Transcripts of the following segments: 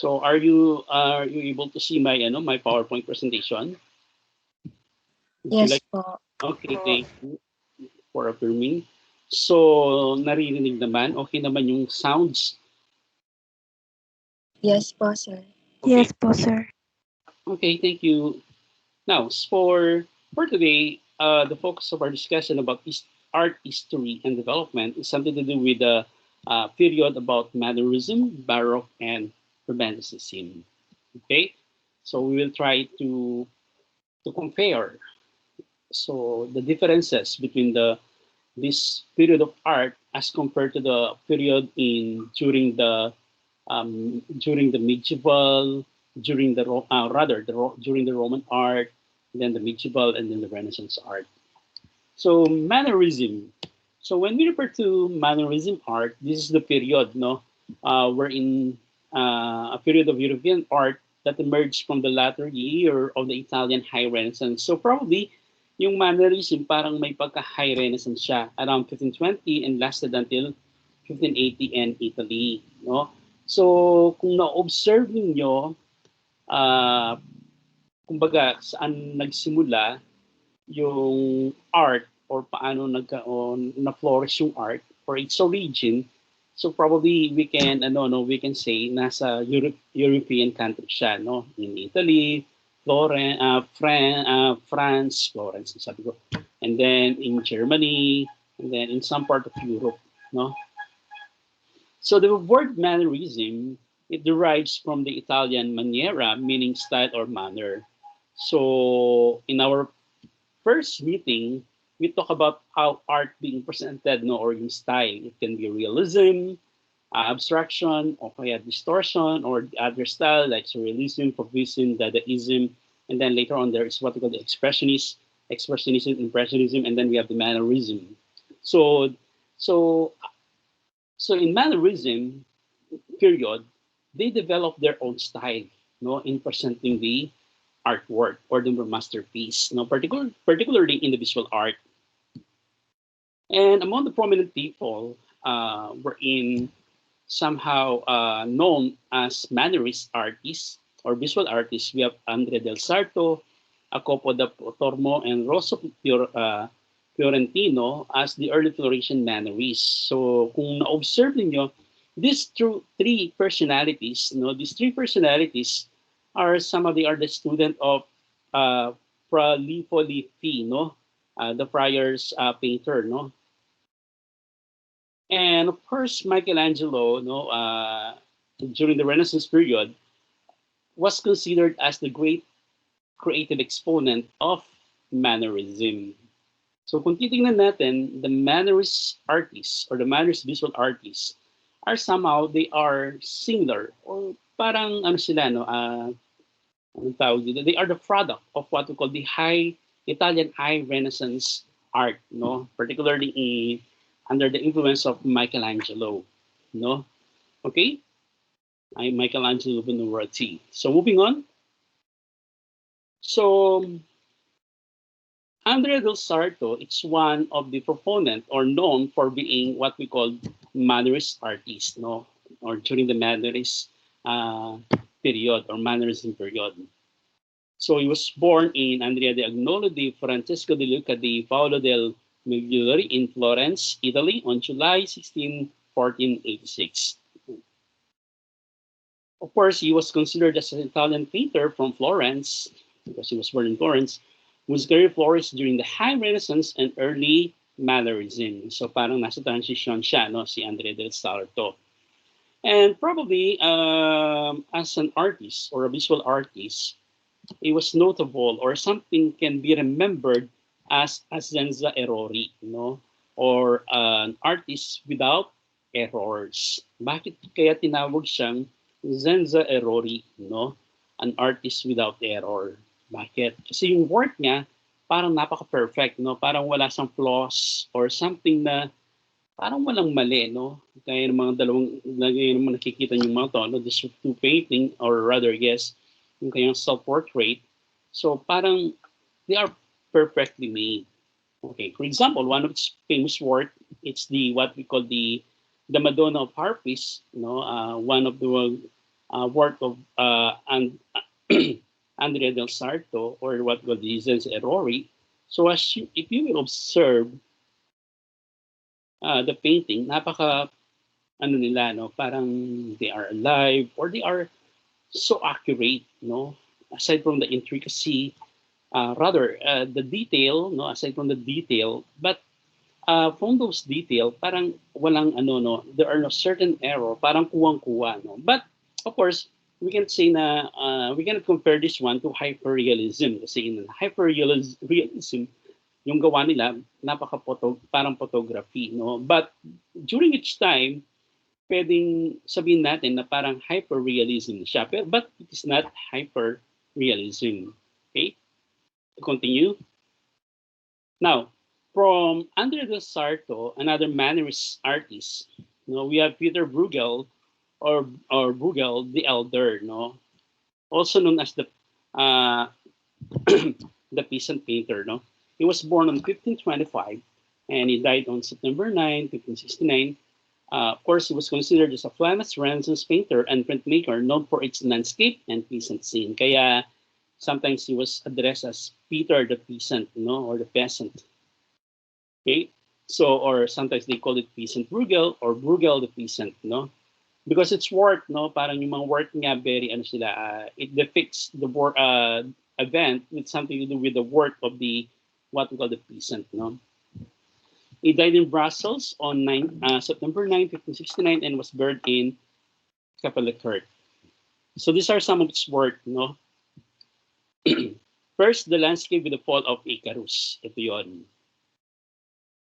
So are you able to see my my PowerPoint presentation? Would you Yes like? po. Okay, thank you for affirming. So naririnig naman, okay naman yung sounds. Yes po, sir. Okay, Yes po, sir. okay, thank you. Now, for today, the focus of our discussion about art history and development is something to do with the period about Mannerism, Baroque, and Romanticism. Okay, so we will try to compare the differences between the this period of art as compared to the period in during the medieval, during the rather during the Roman art, then the medieval, and then the Renaissance art. So Mannerism. So when we refer to Mannerism art, this is the period, no, wherein a period of European art that emerged from the latter year of the Italian High Renaissance. So probably yung Mannerism parang may pagka-High Renaissance siya around 1520 and lasted until 1580 in Italy, no? So kung na-observe niyo uh, kumbaga saan nagsimula yung art or paano nagkaon na flourish yung art or its origin, so probably we can we can say nasa European country siya, no, in Italy, France, Florence sabi ko, and then in Germany, and then in some part of Europe, no. So the word mannerism, it derives from the Italian maniera, meaning style or manner. So in our first meeting, we talk about how art being presented, no, or in style. It can be realism, abstraction, or kaya distortion, or the other style like surrealism, fauvism, dadaism, and then later on there is what we call the expressionism, impressionism, and then we have the mannerism. So, so, so in mannerism period, they develop their own style, no, in presenting the artwork or the masterpiece, no, particularly in the visual art. And among the prominent people were in somehow known as Mannerist artists or visual artists. We have Andr del Sarto, Acopo da Tormo, and Rosso Fiorentino as the early Florentian Mannerists. So kung na-observe niyo, three personalities, no, these three personalities are some of the student of uh, Pralipolifi, no, the friar's painter, no. And of course, Michelangelo, no, during the Renaissance period, was considered as the great creative exponent of Mannerism. So kung titingnan natin, the Mannerist artists or the Mannerist visual artists are somehow, they are similar or parang ano sila, no, anong tawag dito? They are the product of what we call the Italian High Renaissance art, no, particularly under the influence of Michelangelo, no. Okay, I'm Michelangelo Buonarroti. So moving on. So Andr del Sarto, it's one of the proponent or known for being what we call Mannerist artist, no, or during the Mannerist uh, period or Mannerism period. So he was born in Andrea de Agnolo di Francesco de Luca di Paolo del Migliori in Florence, Italy, on July 16, 1486. Of course, he was considered as an Italian painter from Florence, because he was born in Florence, whose career flourished during the High Renaissance and early Mannerism. So parang nasa transition siya, no, si Andr del Sarto. And probably as an artist or a visual artist, it was notable or something can be remembered as a senza errori, no? Or an artist without errors. Bakit kaya tinawag siyang senza errori, no? An artist without error. Bakit? Kasi yung work niya parang napaka-perfect, no? Parang wala siyang flaws or something na parang walang mali, no? Kaya ng mga naman nakikita niyo mga to, no? This two painting, or rather, yes, yung kanyang self-portrait. So parang they are perfectly made. Okay, for example, one of its famous work, it's the what we call the Madonna of Harpies, no? One of the work of Andr del Sarto, or what called License Errori. So if you will observe the painting, napaka ano nila, no, parang they are alive or they are so accurate, no. Aside from the intricacy, rather the detail, no, aside from the detail, but from those detail, parang walang ano, no, there are no certain error, parang kuwang-kuwa, no. But of course, we can say na we can compare this one to hyperrealism kasi in hyperrealism yung gawa nila parang photography, no. But during its time, pwedeng sabihin natin na parang hyperrealism siya, but it is not hyperrealism. Okay? To continue. Now, from Andr del Sarto, another Mannerist artist, no, we have Peter Bruegel or Bruegel the Elder, no, also known as the uh, the peasant painter, no. He was born on 1525 and he died on September 9, 1569. Of course, he was considered as a famous Renaissance painter and printmaker known for its landscape and peasant scene. Kaya sometimes he was addressed as Peter the Peasant, no, or the peasant. Okay, so or sometimes they call it Peasant Bruegel or Bruegel the Peasant, no, because it's work, no, parang yung mga work niya very ano sila, it depicts the event with something to do with the work of the what we call the peasant, no. He died in Brussels on September 9, 1569, and was buried in Kapellekirk. So these are some of his work, no. First, the landscape with the fall of Icarus. Ito yun.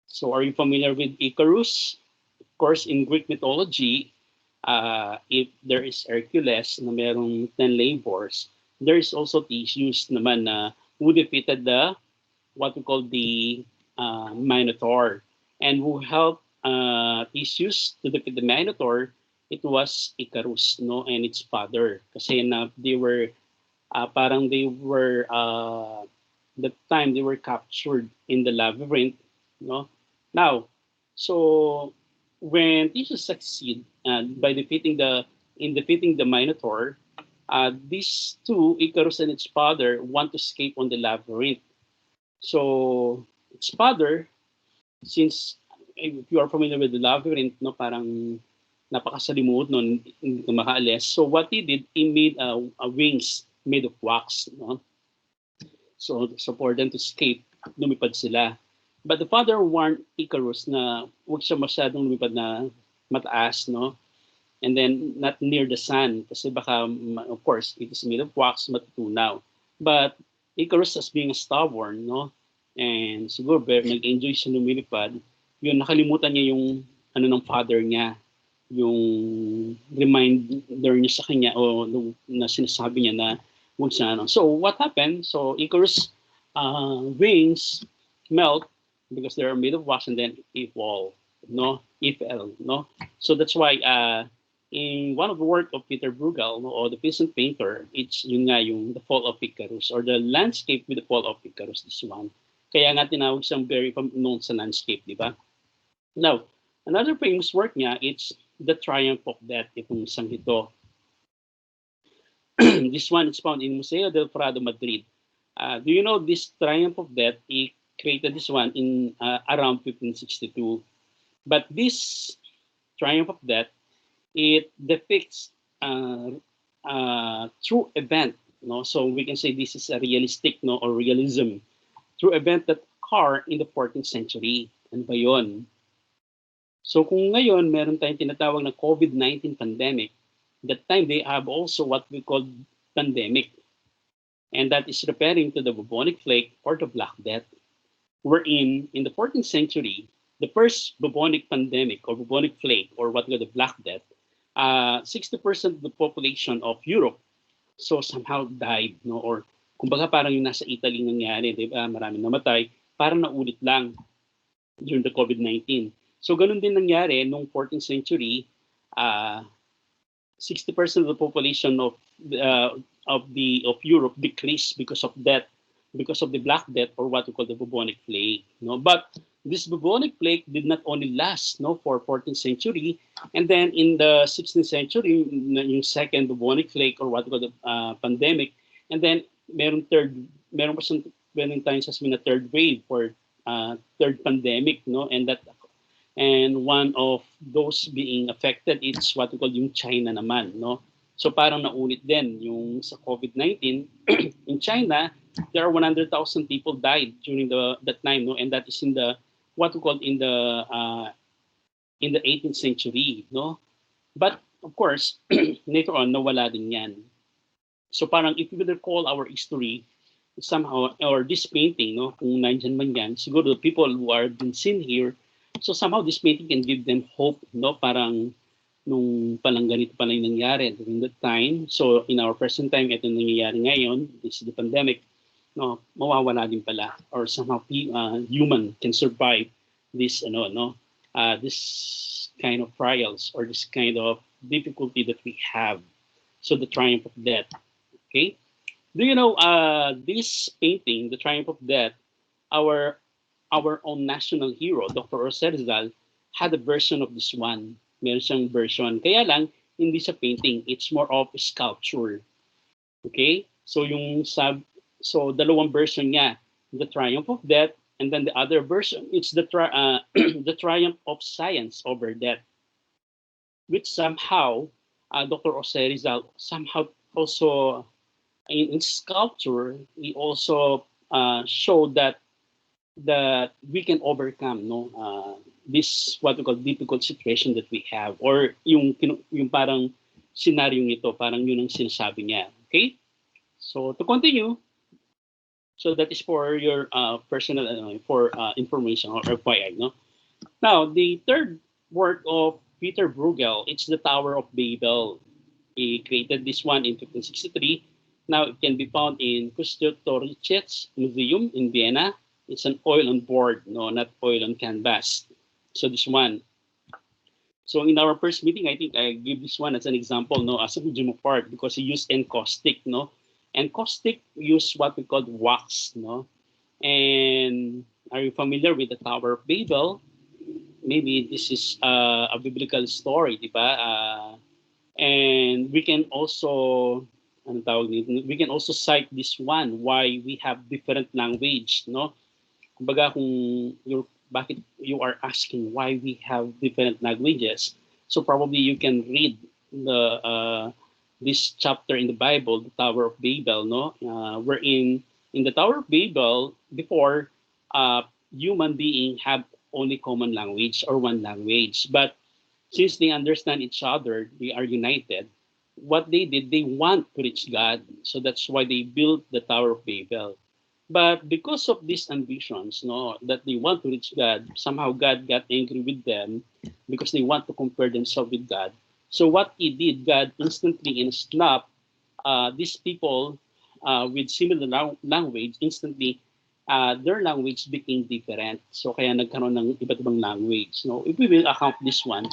So are you familiar with Icarus? Of course, in Greek mythology, if there is Hercules na merong 10 labors, there is also Theseus naman na who defeated the what we call the Minotaur, and who helped Theseus to defeat the Minotaur. It was Icarus, no, and its father. Kasi na they were parang they were the time they were captured in the labyrinth, no. Now, so when Theseus succeed by defeating the Minotaur, these two, Icarus and its father, want to escape on the labyrinth. So its father, since if you are familiar with the labyrinth, no, parang napakasalimuot nun, hindi ka makaalis. So what he did, he made a wings made of wax, no? So for them to escape, lumipad sila. But the father warned Icarus na huwag siya masyadong lumipad na mataas, no? And then not near the sun kasi baka, of course, it is made of wax, matutunaw. But Icarus, as being stubborn, no? And siguro nag-enjoy siya lumilipad, yun, nakalimutan niya yung ano ng father niya, yung reminder niya sa kanya o na sinasabi niya na huwag siya ano. So what happened? So Icarus wings melt because they are made of wax and then it fall, no? It fell, no? So that's why in one of the work of Peter Bruegel, no, or the peasant painter, it's yun nga yung the fall of Icarus or the landscape with the fall of Icarus, this one. Kaya nga tinawag siyang very known sa landscape, di ba? Now, another famous work niya, it's The Triumph of Death, itong isang ito. This one is found in Museo del Prado, Madrid. Do you know this Triumph of Death? He created this one in around 1562. But this Triumph of Death, it depicts true event, no? So we can say this is a realistic, no, or realism, true event that occurred in the 14th century. Ano ba yun? So kung ngayon meron tayong tinatawag na COVID-19 pandemic, that time they have also what we call pandemic. And that is referring to the bubonic plague or the Black Death. Wherein in the 14th century, the first bubonic pandemic or bubonic plague or what we call the Black Death, 60% of the population of Europe so somehow died, no? Or kumbaga parang yung nasa Italy nangyari, di ba? Maraming namatay, parang naulit lang during the COVID-19. So ganun din nangyari nung 14th century, 60% of the population of Europe decreased because of that, because of the Black Death or what we call the bubonic plague, no? But This bubonic plague did not only last for 14th century, and then in the 16th century, yung second bubonic plague or what we call the pandemic, and then meron pa siyang meron tayong sasabihin na third wave or third pandemic, and one of those being affected it's what we call yung China naman, no? So parang naulit din yung sa COVID-19 in China, there are 100,000 people died during that time, no? And that is in the what we call in the 18th century, no? But of course, later on nawala din 'yan. So parang if you would recall our history somehow or this painting, no, kung nandiyan man 'yan, siguro the people who are been seen here, so somehow this painting can give them hope, no? Parang nung palang ganito pala yung nangyari during that time. So in our present time, ito nangyayari ngayon, this is the pandemic, no, mawawala din pala or somehow human can survive this this kind of trials or this kind of difficulty that we have. So the triumph of death. Okay, do you know this painting, the triumph of death, our own national hero Dr. Rizal had a version of this one. Meron siyang version, kaya lang hindi sa painting, it's more of a sculpture. Okay, so dalawang version niya, the triumph of death, and then the other version, it's the the triumph of science over death, which somehow Dr. Rizal somehow also in sculpture, he also showed that we can overcome this what we call difficult situation that we have, or yung parang scenario ito, parang yun ang sinasabi niya. Okay, so to continue, so that is for your personal information or FYI, no? Now the third work of Peter Bruegel, it's the Tower of Babel. He created this one in 1563. Now it can be found in Kunsthistorisches Museum in Vienna. It's an oil on board, no, not oil on canvas. So this one. So in our first meeting, I think I give this one as an example, no, as a medium of art because he used encaustic, no. Encaustic used what we call wax, no. And are you familiar with the Tower of Babel? Maybe this is a biblical story, di ba? And we can also we can also cite this one why we have different language, no? Kumbaga kung bakit you are asking why we have different languages, so probably you can read this chapter in the Bible, the Tower of Babel, no? Wherein in the Tower of Babel before human being have only common language or one language, but since they understand each other, they are united. What they did, they want to reach God, so that's why they built the Tower of Babel. But because of these ambitions, no, that they want to reach God, somehow God got angry with them because they want to compare themselves with God. So what he did, God instantly in a snap, these people with similar language, instantly their language became different. So kaya nagkaroon ng iba't ibang language. No? If we will account this one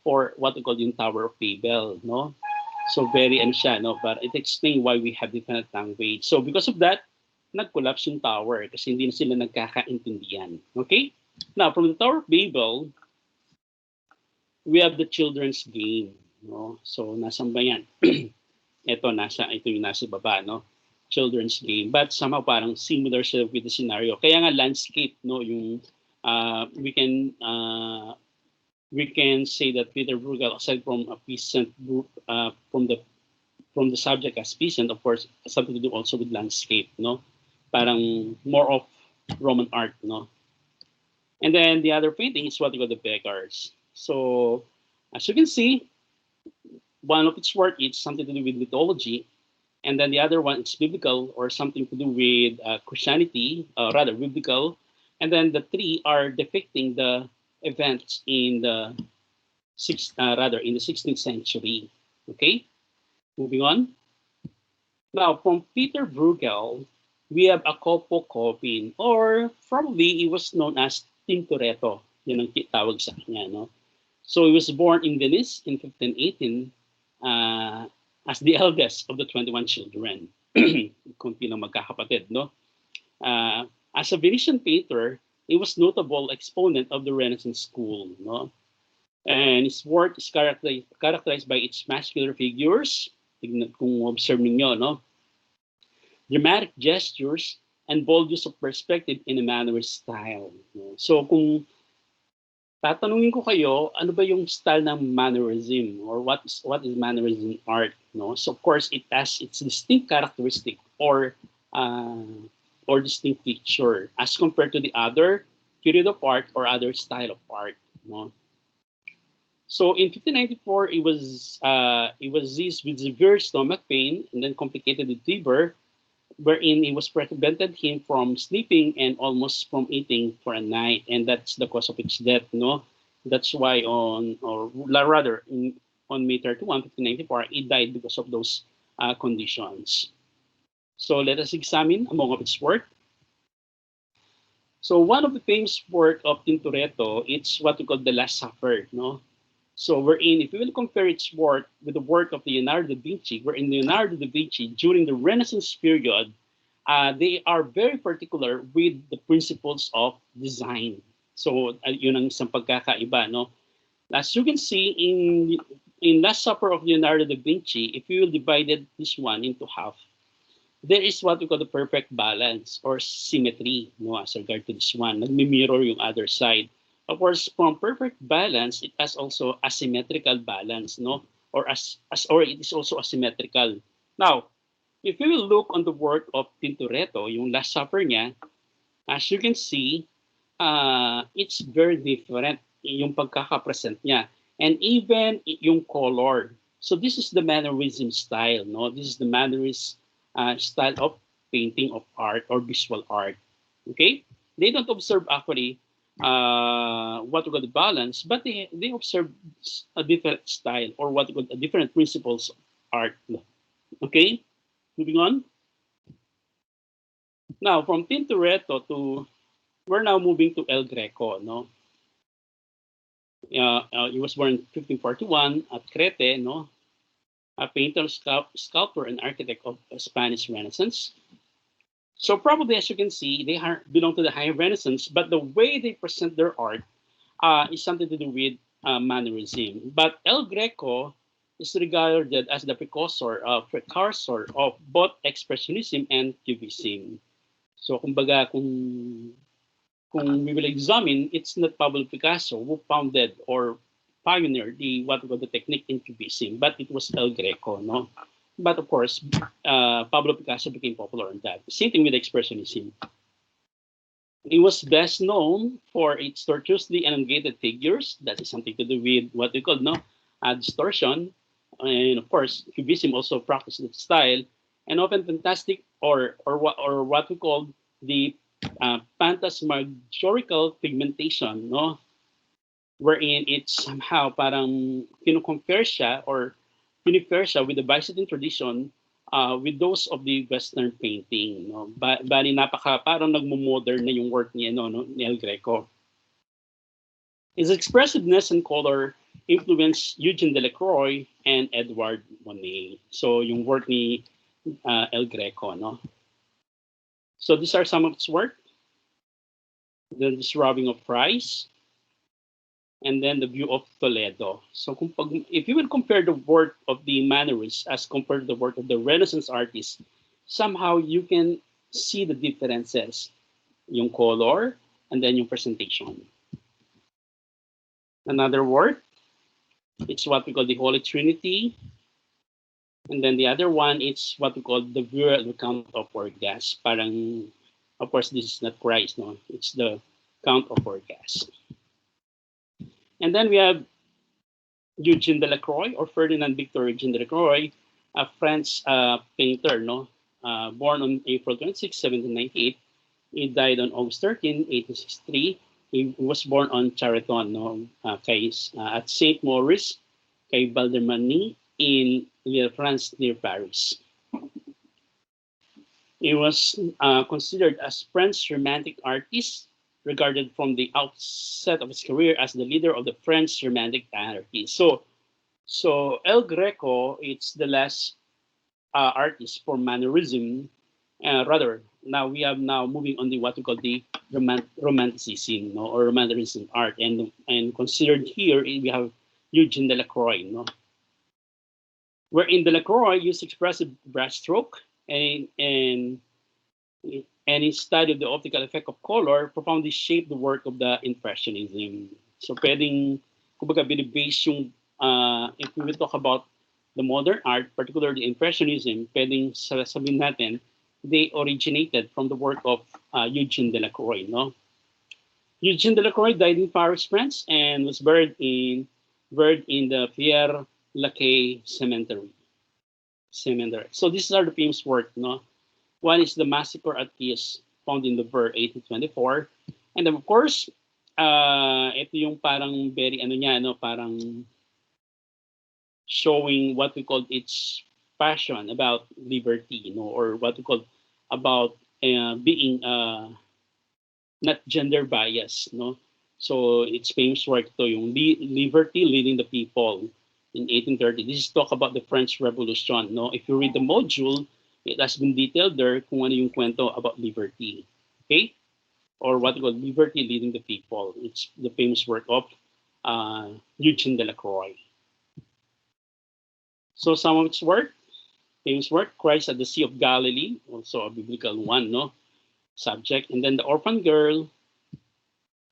for what we call yung Tower of Babel, no? So very siya, no? But it explains why we have different language. So because of that, nag-collapse yung tower kasi hindi na sila nagkakaintindihan. Okay? Now, from the Tower of Babel, we have the children's game. No? So, nasan ba yan? ito yung nasa baba, no? Children's game. But somehow parang similar siya with the scenario. Kaya nga landscape, no? Yung we can say that Peter Bruegel, aside from a peasant group, from the subject as peasant, of course, something to do also with landscape, no? Parang more of Roman art, no? And then the other painting is what we call the beggars. So as you can see, one of its work is something to do with mythology, and then the other one is biblical or something to do with Christianity, rather biblical, and then the three are depicting the events in the 16th century. Okay, moving on. Now from Peter Bruegel, we have a Copo Copin, or probably it was known as Tinturetto. Yan ang tawag sa kanya, no? So he was born in Venice in 1518 as the eldest of the 21 children. Kunti na magkakapatid, no? As a Venetian painter, He was notable exponent of the Renaissance school, no? And his work is characterized by its muscular figures, tignan kung observe ninyo, no? Dramatic gestures, and bold use of perspective in a Mannerist style. No? So kung tatanungin ko kayo, ano ba yung style ng Mannerism or what is Mannerism art? No, so of course it has its distinct characteristic uh, or distinct feature as compared to the other period of art or other style of art. No, so in 1594 it was seized with severe stomach pain and then complicated with fever, wherein it was prevented him from sleeping and almost from eating for a night, and that's the cause of its death. No, that's why on May 31, 1594, he died because of those conditions. So let us examine among of its work. So one of the famous work of Tinturetto, it's what we call the Last Supper. No, so wherein, if we will compare its work with the work of Leonardo da Vinci, wherein Leonardo da Vinci, during the Renaissance period, they are very particular with the principles of design. So, yun ang isang pagkakaiba, no? As you can see in Last Supper of Leonardo da Vinci, if you will divide this one into half, there is what we call the perfect balance or symmetry, no, as regard to this one. Nagmi-mirror yung other side. Of course, from perfect balance, it has also asymmetrical balance, no? Or it is also asymmetrical. Now, if you will look on the work of Tinturetto, yung Last Supper niya, as you can see, it's very different yung pagkakapresent niya. And even yung color. So this is the Mannerism style, no? This is the Mannerism style of painting of art or visual art. Okay? They don't observe actually what we call the balance, but they observe a different style or what we call a different principles of art. Okay? Moving on. Now, from Tinturetto we're now moving to El Greco, no? He was born in 1541 at Crete, no? A painter, sculptor, and architect of Spanish Renaissance. So probably, as you can see, they belong to the High Renaissance, but the way they present their art is something to do with Mannerism. But El Greco is regarded as the precursor of both Expressionism and Cubism. So kumbaga, kung we will examine, it's not Pablo Picasso who founded or pioneered what we call the technique in Cubism, but it was El Greco, no? But of course, Pablo Picasso became popular on that. Same thing with Expressionism. It was best known for its tortuously elongated figures. That is something to do with what we call distortion. And of course, Cubism also practiced that style, and often fantastic or what we call the phantasmagorical pigmentation, no? Wherein it's somehow parang kino-compare siya or pinipare siya with the Byzantine tradition with those of the Western painting. No? Bali parang nagmo-modern na yung work niya, no, ni El Greco. His expressiveness and color influenced Eugene Delacroix and Edward Monet. So yung work ni El Greco, no? So these are some of its work. The Robbing of Paris, and then the View of Toledo. So if you will compare the work of the Mannerists as compared to the work of the Renaissance artists, somehow you can see the differences, yung color and then yung presentation. Another work, it's what we call the Holy Trinity. And then the other one, it's what we call the View at the Count of Orgas. Parang, of course, this is not Christ, no? It's the Count of Orgas. And then we have Eugene Delacroix or Ferdinand Victor Eugene Delacroix, a French painter, no? Born on April 26, 1798. He died on August 13, 1863. He was born on Charenton, no? At Saint Maurice, kay Baldermani in France near Paris. He was considered as French Romantic artist, regarded from the outset of his career as the leader of the French Romantic anarchy. So El Greco, it's the last artist for Mannerism. Rather, now we have moving on the what we call the Romanticism, no, or Mannerism art, and considered here we have Eugene Delacroix, no, wherein Delacroix used expressive brushstroke and his study of the optical effect of color profoundly shaped the work of the Impressionism. So pwedeng, kumbaga, binibase yung, if we will talk about the modern art, particularly Impressionism, pwedeng sabihin natin, they originated from the work of Eugene Delacroix, no? Eugene Delacroix died in Paris, France, and was buried in the Pierre Lachaise cemetery. So these are the famous work, no? One is the Massacre at Kiev, found in the Ver 1824. And then, of course, ito yung parang very, ano niya, no, parang showing what we call its passion about liberty, no, or what we call about being not gender bias, no. So its famous work to yung Liberty Leading the People in 1830. This is talk about the French Revolution, no. If you read the module, it has been detailed there kung ano yung kwento about liberty. Okay? Or what we call Liberty Leading the People. It's the famous work of Eugene Delacroix. So some of its work, famous work, Christ at the Sea of Galilee, also a biblical one, no? Subject. And then the Orphan Girl,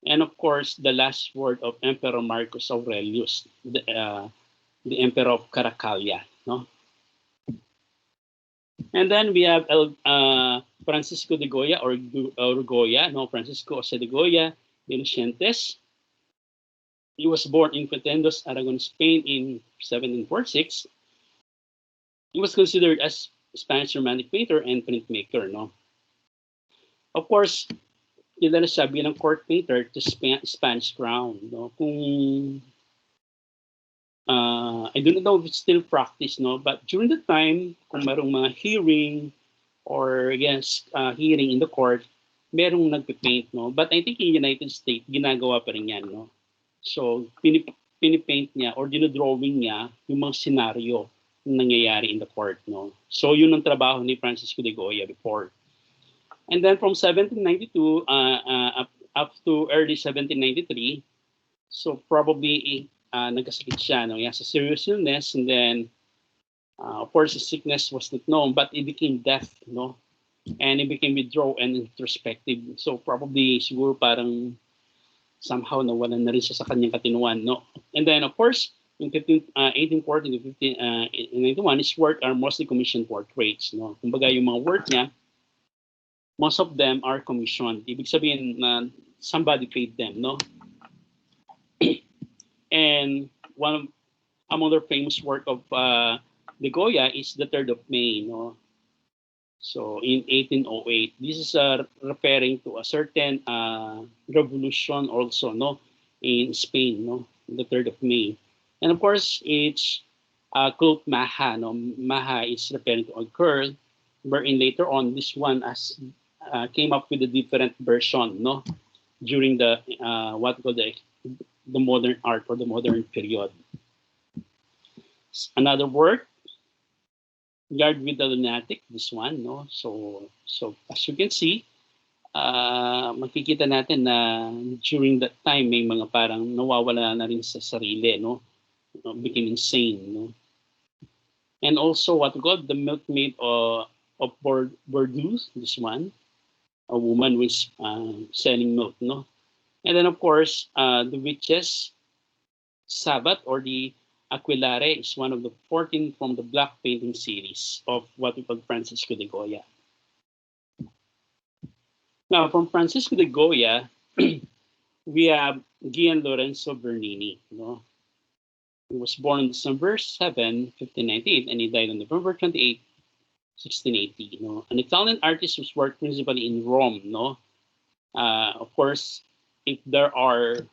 and of course, the last word of Emperor Marcus Aurelius, the Emperor of Caracalla, no? And then we have Francisco de Goya or Orgoya, no, Francisco Jose de Goya de Lucientes. He was born in Pretendos, Aragon, Spain in 1746. He was considered as Spanish Romantic painter and printmaker, no. Of course, kilala siya bilang court painter to Spanish crown, no. Kung I don't know if it's still practiced, no, but during the time, kung merong mga hearing or hearing in the court, merong nagpipaint, no. But I think in United States, ginagawa pa rin yan, no. So, pinipaint niya or dinodrawing niya yung mga senaryo na nangyayari in the court, no. So, yun ang trabaho ni Francisco de Goya before. And then from 1792 up to early 1793, so probably nagkasakit siya, no. He has a serious illness, and then of course his sickness was not known, but he became deaf, no, and he became withdrawn and introspective. So probably siguro parang somehow nawalan na rin siya sa kanyang katinuan, no. And then of course in 1840 to 1591, his work are mostly commissioned portraits, no. Kumbaga yung mga work niya, most of them are commissioned. Ibig sabihin na somebody paid them, no. And one among their famous work of de Goya is the 3rd of May, no. So in 1808, this is referring to a certain revolution also, no, in Spain, no, the 3rd of May. And of course, it's called Maha, no. Maha is referring to a girl, wherein later on this one came up with a different version, no, during the what we call the modern art or the modern period. Another work, Guard with the Lunatic, this one, no. So as you can see, makikita natin na during that time may mga parang nawawala na rin sa sarili, no, became insane, no. And also what we call the Milkmaid of Bordeaux, this one, a woman who is selling milk, no. And then of course the Witches Sabbath or the Aquilare is one of the 14 from the black painting series of what we call Francisco de Goya. Now, from Francisco de Goya, we have Gian Lorenzo Bernini. No? He was born on December 7, 1598, and he died on November 28, 1680. No? An Italian artist who's worked principally in Rome. No? Of course, if there are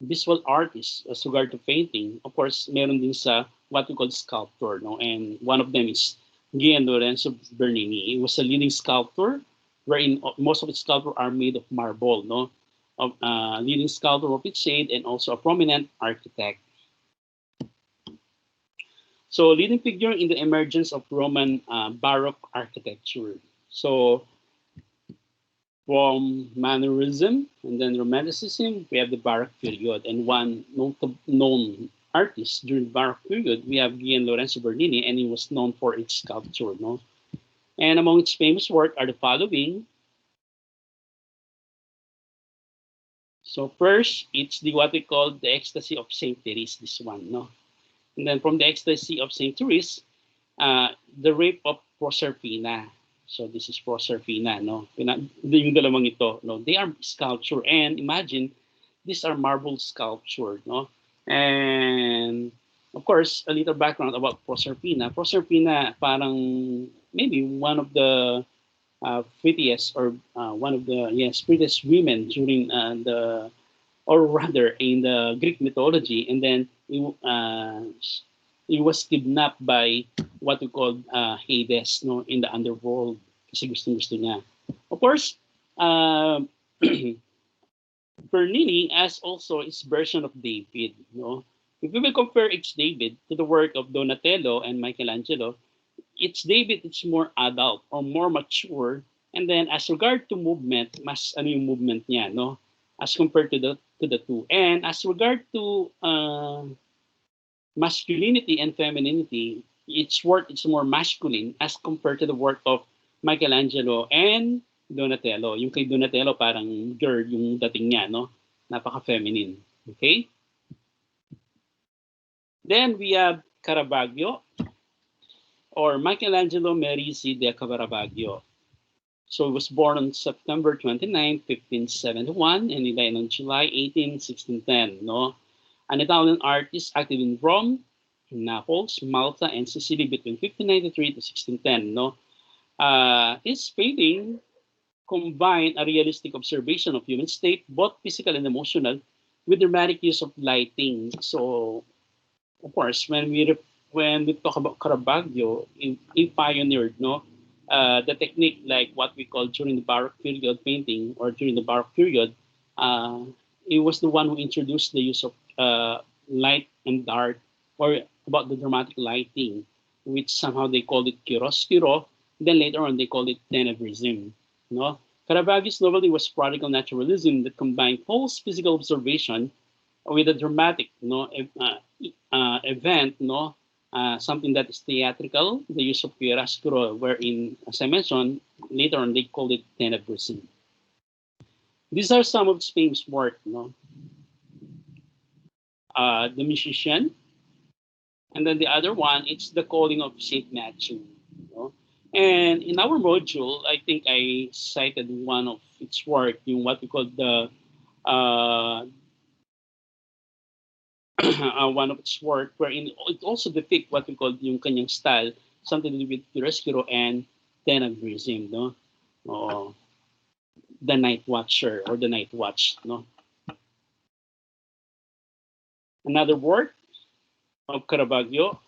visual artists as regard to painting, of course, meron din sa what we call sculptor, no? And one of them is Gian Lorenzo Bernini. He was a leading sculptor, wherein most of his sculptures are made of marble, no? Of leading sculptor of its shade and also a prominent architect. So, leading figure in the emergence of Roman Baroque architecture. So, From Mannerism and then Romanticism, we have the Baroque period. And one known artist during the Baroque period, we have Lorenzo Bernini, and he was known for its sculpture. No? And among its famous work are the following. So first, it's the what we call the Ecstasy of Saint Therese, this one. No? And then from the Ecstasy of Saint Therese, the Rape of Proserpina. So this is Proserpina, no? Yung dalawang ito, no? They are sculpture, and imagine these are marble sculpture, no? And of course, a little background about Proserpina. Proserpina, parang maybe one of the prettiest or one of the prettiest women during the or rather in the Greek mythology, and then he was kidnapped by what we call Hades, no, in the underworld, kasi gusto niya. Of course, Bernini as also his version of David, no. If we will compare its David to the work of Donatello and Michelangelo, its David it's more adult or more mature, and then as regard to movement, mas ano yung movement niya, no, as compared to the two. And as regard to masculinity and femininity, its work is more masculine as compared to the work of Michelangelo and Donatello. Yung kay Donatello parang girl yung dating niya, no? Napaka-feminine. Okay? Then we have Caravaggio or Michelangelo Merisi de Caravaggio. So he was born on September 29, 1571, and he died on July 18, 1610. No? An Italian artist active in Rome, Naples, Malta, and Sicily between 1593 to 1610. No? His painting combined a realistic observation of human state, both physical and emotional, with dramatic use of lighting. So, of course, when we talk about Caravaggio, he pioneered, no, the technique like what we call during the Baroque period painting or during the Baroque period. He was the one who introduced the use of light and dark, or about the dramatic lighting, which somehow they called it chiaroscuro. Then later on they called it tenebrism. No, Caravaggio's novelty was practical naturalism that combined false physical observation with a dramatic, event, something that is theatrical, the use of chiaroscuro, wherein, as I mentioned, later on they called it tenebrism. These are some of his famous work, The Musician, and then the other one, it's The Calling of Saint Matthew. And in our module, I think I cited one of its work, what we call the one of its work, wherein it also depicts what we call yung kanyang style, something to do with chiaroscuro and tenebrism, the Night Watcher or the Night Watch, Another work of Caravaggio,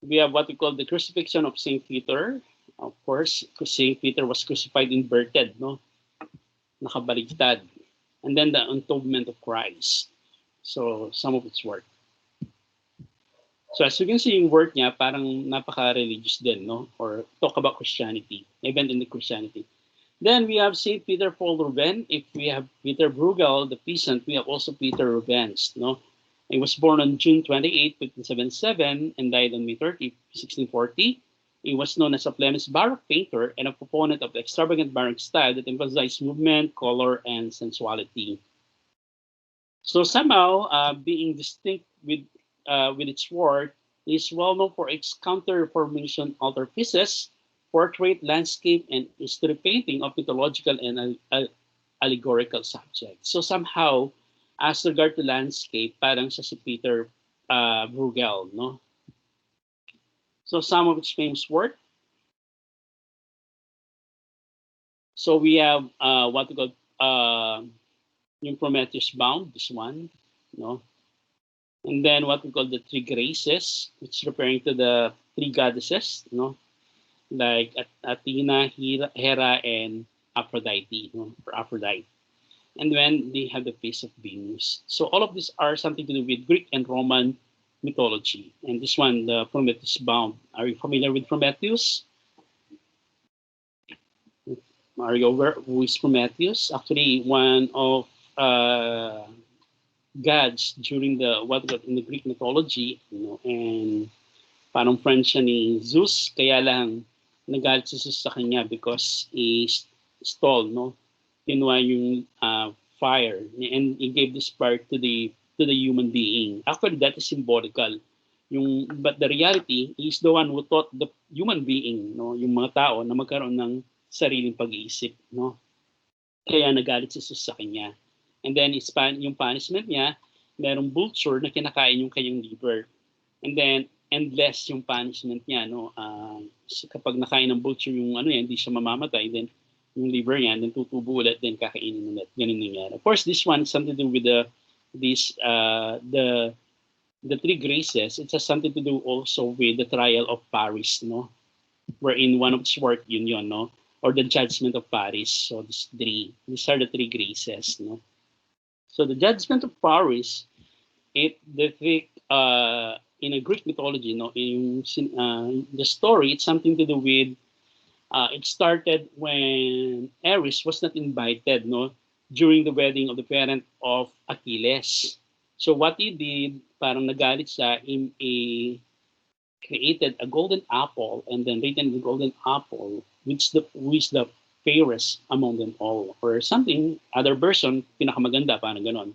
we have what we call the Crucifixion of Saint Peter. Of course, Saint Peter was crucified inverted, nakabaligtad. And then the Entombment of Christ. So, some of its work. So, as you can see, yung work niya, parang napaka-religious din, or talk about Christianity, event in the Christianity. Then we have Saint Peter Paul Ruben. If we have Peter Bruegel, the peasant, we have also Peter Rubens, He was born on June 28, 1577, and died on May 30, 1640. He was known as a Flemish Baroque painter and a proponent of the extravagant Baroque style that emphasized movement, color, and sensuality. So somehow, being distinct with its work, is well known for its counter-reformation altarpieces, portrait, landscape, and history painting of mythological and allegorical subjects. So somehow, as regard to landscape, parang siya si Peter Bruegel, So some of its famous work. So we have what we call yung Prometheus Bound, this one, And then what we call the three graces, which is referring to the three goddesses, like Athena, Hera, and Aphrodite, or Aphrodite. And then they have the face of Venus. So all of these are something to do with Greek and Roman mythology. And this one, the Prometheus Bound. Are you familiar with Prometheus? Mario, who is Prometheus, actually one of uh, gods during the what in the Greek mythology, and parang friend siya ni Zeus, kaya lang nagalit si Zeus sa kanya because he stole, no? Kinuha yung fire and he gave this fire to the human being. Actually, that is symbolical. But the reality is the one who taught the human being, no, yung mga tao na magkaroon ng sariling pag-iisip, no? Kaya nagalit si Jesus sa kanya. And then yung punishment niya, merong vulture na kinakain yung kanyang liver. And then endless yung punishment niya, no. Kapag nakain ng vulture yung hindi siya mamamatay, then yung liver niya, then tutubo ulit, then kakainin ulit. Ganun nangyari. Of course, this one something to do with the three graces. It has something to do also with the trial of Paris, no, wherein one of his work yun, no, or the Judgement of Paris. So these are the three graces, no. So the Judgement of Paris, it depict in a Greek mythology, no, in the story, it's something to do with it started when Ares was not invited, no, during the wedding of the parent of Achilles. So what he did, parang nagalit siya, he created a golden apple and then written the golden apple, who is the fairest among them all, or something, other version, pinakamaganda, parang ganon.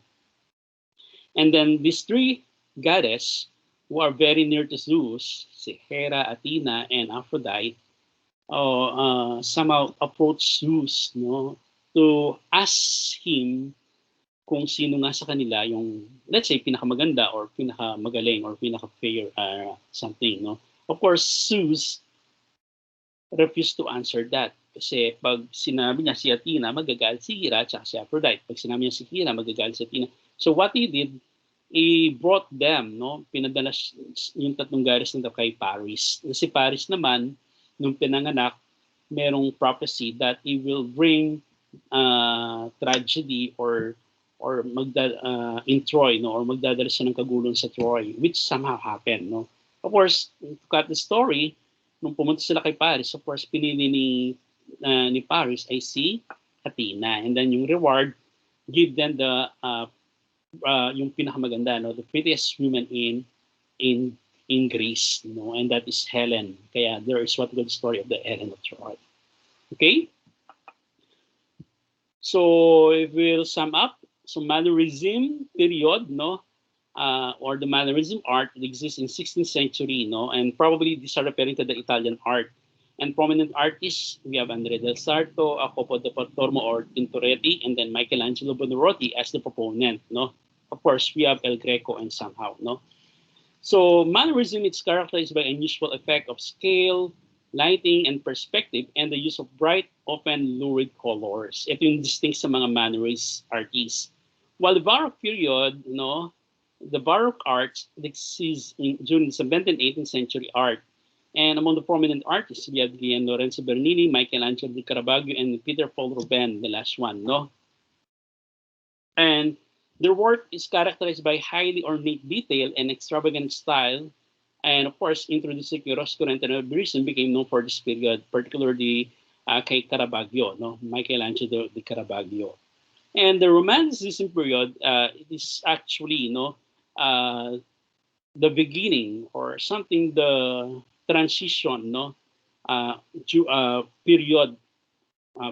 And then these three goddess who are very near to Zeus, si Hera, Athena, and Aphrodite, somehow approach Zeus, no, to ask him kung sino nga sa kanila yung, let's say, pinakamaganda or pinakamagaling or pinaka-fair something, no. Of course, Zeus refused to answer that. Kasi pag sinabi niya si Athena, magagalit si Hera at si Aphrodite. Pag sinabi niya si Hera, magagalit si Athena. So what he did, he brought them, no, pinadala yung tatlong goddess nito kay Paris. Kasi Paris naman, nung pinanganak, merong prophecy that he will bring tragedy or in Troy, no, or magdadala siya ng kagulong sa Troy, which somehow happened, no. Of course, to cut the story, nung pumunta sila kay Paris, of course, pinili ni Paris ay si Athena. And then yung reward, give them the yung pinakamaganda, no, the prettiest woman in Greece, no, and that is Helen. Kaya there is what the story of the Helen of Troy. Okay? So if we'll sum up, so Mannerism period, no, or the Mannerism art that exists in 16th century, no, and probably these are referring to the Italian art. And prominent artists, we have Andr del Sarto, Jacopo de Pontormo or Tinturetto, and then Michelangelo Buonarroti as the proponent, no. Of course, we have El Greco and somehow, no. So Mannerism is characterized by unusual effect of scale, lighting, and perspective, and the use of bright, often lurid colors. Ito yung distinct sa mga Mannerist artists. While the Baroque period, no, the Baroque arts exists during the 17th and 18th century art. And among the prominent artists, we have Leonardo Bernini, Michelangelo di Caravaggio, and Peter Paul Ruben, the last one, no? And their work is characterized by highly ornate detail and extravagant style. And of course, introducing chiaroscuro and Mannerism became known for this period, particularly kay Caravaggio, no? Michelangelo di Caravaggio. And the Romanticism period, it is actually, the beginning or something, the transition, no, period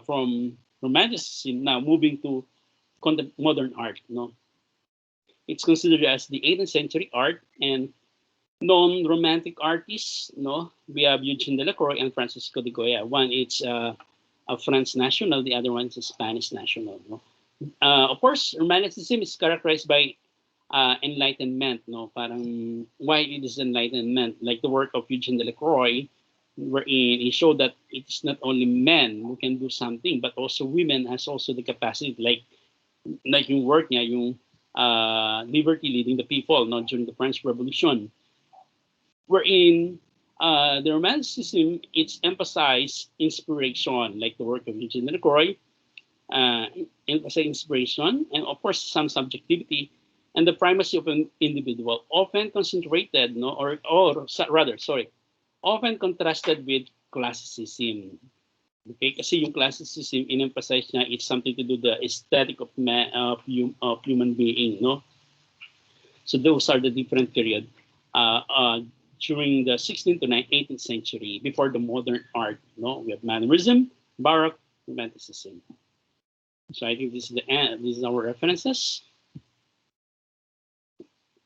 from Romanticism now moving to modern art, no. It's considered as the 18th century art, and non-romantic artists, no, we have Eugene Delacroix and Francisco de Goya. One is a French national, the other one is a Spanish national, no. Of course, Romanticism is characterized by enlightenment, no, parang why it is enlightenment, like the work of Eugene Delacroix, wherein he showed that it is not only men who can do something, but also women has also the capacity, like yung work niya, yung liberty leading the people, no, during the French Revolution, wherein the Romanticism, it's emphasized inspiration, like the work of Eugene Delacroix, emphasize inspiration, and of course some subjectivity, and the primacy of an individual, often concentrated, no, or rather, sorry, often contrasted with classicism. Okay, kasi yung classicism, in-emphasize niya, it's something to do the aesthetic of human being, no? So those are the different period during the 16th to 18th century before the modern art. No, we have Mannerism, Baroque, Romanticism. So I think this is the end. This is our references.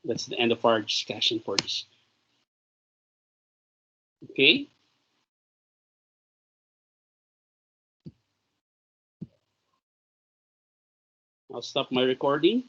That's the end of our discussion for this. Okay. I'll stop my recording.